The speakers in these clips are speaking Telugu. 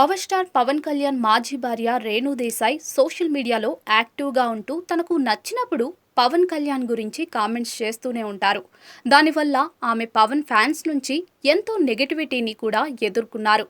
పవర్ స్టార్ పవన్ కళ్యాణ్ మాజీ భార్య రేణు దేశాయ్ సోషల్ మీడియాలో యాక్టివ్గా ఉంటూ తనకు నచ్చినప్పుడు పవన్ కళ్యాణ్ గురించి కామెంట్స్ చేస్తూనే ఉంటారు. దానివల్ల ఆమె పవన్ ఫ్యాన్స్ నుంచి ఎంతో నెగటివిటీని కూడా ఎదుర్కొన్నారు.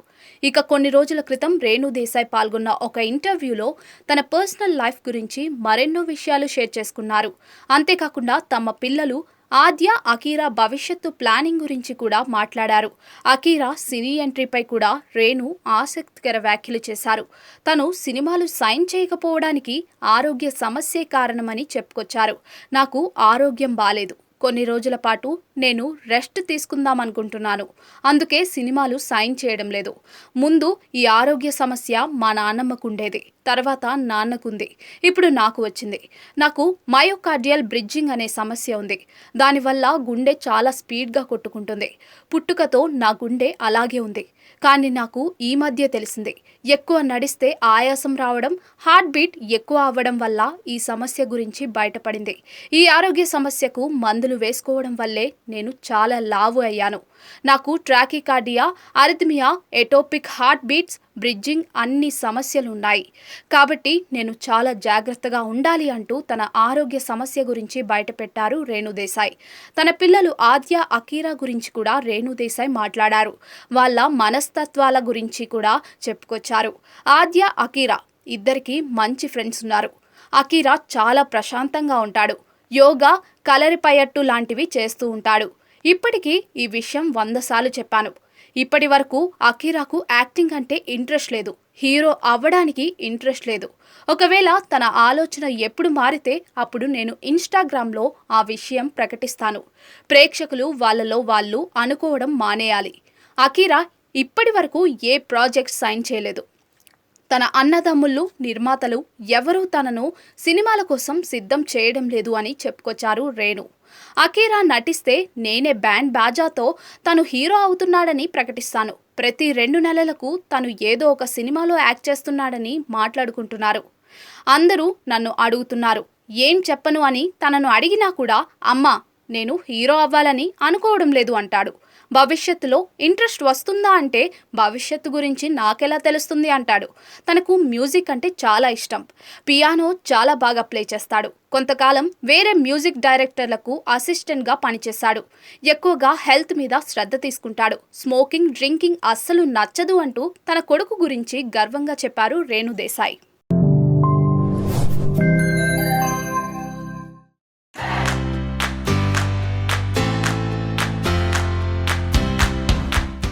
ఇక కొన్ని రోజుల క్రితం రేణు దేశాయ్ పాల్గొన్న ఒక ఇంటర్వ్యూలో తన పర్సనల్ లైఫ్ గురించి మరెన్నో విషయాలు షేర్ చేసుకున్నారు. అంతేకాకుండా తమ పిల్లలు ఆద్య, అకీరా భవిష్యత్తు ప్లానింగ్ గురించి కూడా మాట్లాడారు. అకీరా సినీ ఎంట్రీపై కూడా రేణు ఆసక్తికర వ్యాఖ్యలు చేశారు. తను సినిమాలు సైన్ చేయకపోవడానికి ఆరోగ్య సమస్యే కారణమని చెప్పుకొచ్చారు. నాకు ఆరోగ్యం బాలేదు, కొన్ని రోజుల పాటు నేను రెస్ట్ తీసుకుందామనుకుంటున్నాను, అందుకే సినిమాలు సైన్ చేయడం లేదు. ముందు ఈ ఆరోగ్య సమస్య మా నాన్నమ్మకుండేది, తర్వాత నాన్నకుంది, ఇప్పుడు నాకు వచ్చింది. నాకు మయోకార్డియల్ బ్రిడ్జింగ్ అనే సమస్య ఉంది. దానివల్ల గుండె చాలా స్పీడ్గా కొట్టుకుంటుంది. పుట్టుకతో నా గుండె అలాగే ఉంది. కానీ నాకు ఈ మధ్య తెలిసింది, ఎక్కువ నడిస్తే ఆయాసం రావడం, హార్ట్ బీట్ ఎక్కువ అవ్వడం వల్ల ఈ సమస్య గురించి బయటపడింది. ఈ ఆరోగ్య సమస్యకు మందులు వేసుకోవడం వల్లే నేను చాలా లావు అయ్యాను. నాకు tachycardia, arrhythmia, ectopic heart beats, బ్రిడ్జింగ్ అన్ని సమస్యలు ఉన్నాయి. కాబట్టి నేను చాలా జాగ్రత్తగా ఉండాలి అంటూ తన ఆరోగ్య సమస్య గురించి బయటపెట్టారు రేణు దేశాయ్. తన పిల్లలు ఆద్య, అకీరా గురించి కూడా రేణు దేశాయ్ మాట్లాడారు. వాళ్ళ మనస్తత్వాల గురించి కూడా చెప్పుకొచ్చారు. ఆద్య, అకీరా ఇద్దరికి మంచి ఫ్రెండ్స్ ఉన్నారు. అకీరా చాలా ప్రశాంతంగా ఉంటాడు. యోగా, కలరిపయట్టు లాంటివి చేస్తూ ఉంటాడు. ఇప్పటికీ ఈ విషయం 100 సార్లు చెప్పాను. ఇప్పటి వరకు అకీరాకు యాక్టింగ్ అంటే ఇంట్రెస్ట్ లేదు, హీరో అవ్వడానికి ఇంట్రెస్ట్ లేదు. ఒకవేళ తన ఆలోచన ఎప్పుడు మారితే అప్పుడు నేను ఇన్స్టాగ్రామ్లో ఆ విషయం ప్రకటిస్తాను. ప్రేక్షకులు వాళ్ళలో వాళ్ళు అనుకోవడం మానేయాలి. అకీరా ఇప్పటి వరకు ఏ ప్రాజెక్ట్ సైన్ చేయలేదు. తన అన్నదమ్ముళ్ళు, నిర్మాతలు ఎవరూ తనను సినిమాల కోసం సిద్ధం చేయడం లేదు అని చెప్పుకొచ్చారు రేణు. అకీరా నటిస్తే నేనే బ్యాండ్ బాజాతో తను హీరో అవుతున్నాడని ప్రకటిస్తాను. ప్రతి 2 నెలలకు తను ఏదో ఒక సినిమాలో యాక్ట్ చేస్తున్నాడని మాట్లాడుకుంటున్నారు. అందరూ నన్ను అడుగుతున్నారు, ఏం చెప్పను అని తనను అడిగినా కూడా అమ్మా నేను హీరో అవ్వాలని అనుకోవడం లేదు అంటాడు. భవిష్యత్తులో ఇంట్రెస్ట్ వస్తుందా అంటే భవిష్యత్తు గురించి నాకెలా తెలుస్తుంది అంటాడు. తనకు మ్యూజిక్ అంటే చాలా ఇష్టం. పియానో చాలా బాగా ప్లే చేస్తాడు. కొంతకాలం వేరే మ్యూజిక్ డైరెక్టర్లకు అసిస్టెంట్గా పనిచేశాడు. ఎక్కువగా హెల్త్ మీద శ్రద్ధ తీసుకుంటాడు. స్మోకింగ్, డ్రింకింగ్ అస్సలు నచ్చదు అంటూ తన కొడుకు గురించి గర్వంగా చెప్పారు రేణు దేశాయ్.